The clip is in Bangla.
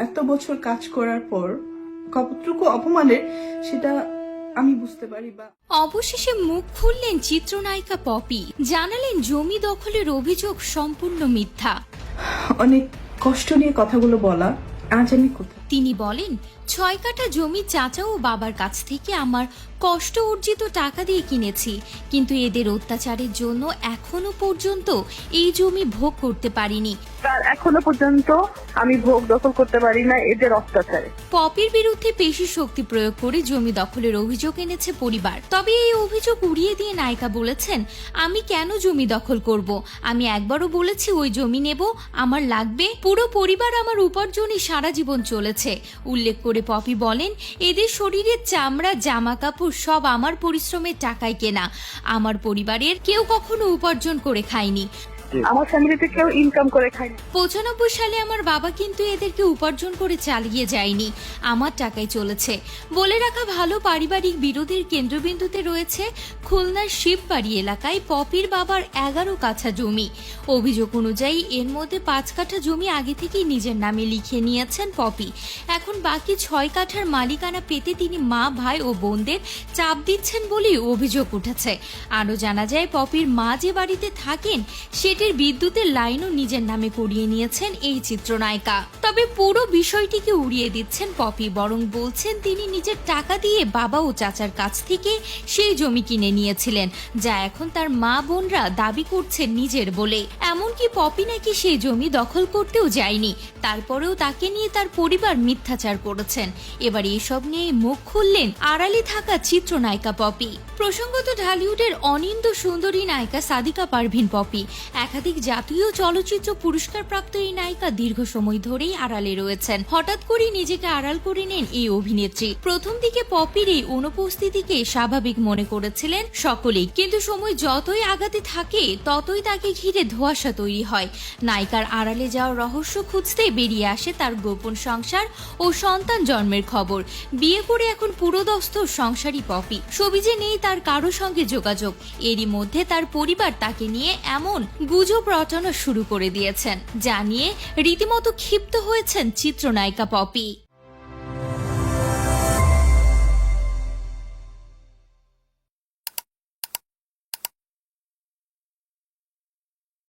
এত বছর কাজ করার পর কতটুকু অপমানের সেটা আমি বুঝতে পারি। বা অবশেষে মুখ খুললেন চিত্রনায়িকা পপি, জানালেন জমি দখলের অভিযোগ সম্পূর্ণ মিথ্যা। অনেক কষ্ট নিয়ে কথাগুলো বলা, আজ আমি কোথায়। তিনি বলেন, 6 কাঠা জমি চাচা ও বাবার কাছ থেকে আমার কষ্ট অর্জিত টাকা দিয়ে কিনেছি, কিন্তু এদের অত্যাচারের জন্য এখনো পর্যন্ত এই জমি ভোগ করতে পারিনি। তার এখনো পর্যন্ত আমি ভোগ দখল করতে পারি না এদের অত্যাচারে। পপির বিরুদ্ধে পেশি শক্তি প্রয়োগ করে জমি দখলের অভিযোগ এনেছে পরিবার। তবে এই অভিযোগ উড়িয়ে দিয়ে নায়িকা বলেছেন, আমি কেন জমি দখল করব? আমি একবারও বলেছি ওই জমি নেব, আমার লাগবে। পুরো পরিবার আমার উপার্জনই সারা জীবন চলেছে। উল্লেখ করে পপি বলেন, এদের শরীরের চামড়া, জামা কাপড় সব আমার পরিশ্রমের টাকায় কেনা। আমার পরিবারের কেউ কখনো উপার্জন করে খায়নি। আমার ফ্যামিলিতে কেউ ইনকাম করে খায় না। 95 সালে আমার বাবা কিন্তু এদেরকে উপার্জন করে চালিয়ে যায়নি, আমার টাকায় চলেছে। বলে রাখা ভালো, পারিবারিক বিরোধের কেন্দ্রবিন্দুতে রয়েছে খুলনার শিববাড়ি এলাকায় পপির বাবার 11 কাঠা জমি। অভিযোগ অনুযায়ী এর মধ্যে 5 কাঠা জমি আগে থেকেই নিজের নামে লিখে নিয়েছেন পপি। এখন বাকি 6 কাঠার মালিকানা পেতে তিনি মা, ভাই ও বোনদের চাপ দিচ্ছেন বলেই অভিযোগ উঠেছে। আরও জানা যায়, পপির মা যে বাড়িতে থাকেন সেটির বিদ্যুতের লাইনও নিজের নামে করিয়ে নিয়েছেন এই চিত্রনায়িকা। তবে পুরো বিষয়টিকে উড়িয়ে দিচ্ছেন পপি, বরং বলছেন তিনি নিজের টাকা দিয়ে বাবা ও চাচার কাছ থেকে সেই জমি কিনে নিয়েছিলেন, যা এখন তার মা বোনরা দাবি করছেন নিজের বলে। এমনকি পপি নাকি সেই জমি দখল করতেও যায়নি, তারপরেও তাকে নিয়ে তার পরিবার মিথ্যাচার করেছেন। এবার এসব নিয়ে মুখ খুললেন আড়ালে থাকা চিত্রনায়িকা পপি। প্রসঙ্গত, ঢালিউডের অনিন্দ সুন্দরী নায়িকা সাদিকা পারভিন পপি। একাধিক জাতীয় চলচ্চিত্র পুরস্কারপ্রাপ্ত এই নায়িকা দীর্ঘ সময় ধরেই আড়ালে রয়েছেন। হঠাৎ করে নিজেকে আড়াল করে নেন এই অভিনেত্রী। প্রথম দিকে পপির এই অনুপস্থিতিকে স্বাভাবিক মনে করেছিলেন সকলেই, কিন্তু সময় যতই আগাতে থাকে ততই তাকে ঘিরে ধোঁয়াশা তৈরি হয়। নায়িকার আড়ালে যাওয়ার রহস্য খুঁজতে বেরিয়ে আসে তার গোপন সংসার ও সন্তান জন্মের খবর। বিয়ে করে এখন পুরোদস্ত সংসারী পপি, সবিজে নেই তার কারো সঙ্গে যোগাযোগ। এরই মধ্যে তার পরিবার তাকে নিয়ে এমন গুজব রটানো শুরু করে দিয়েছেন, যা নিয়ে রীতিমতো ক্ষিপ্ত হয়েছেন চিত্রনায়িকা পপি।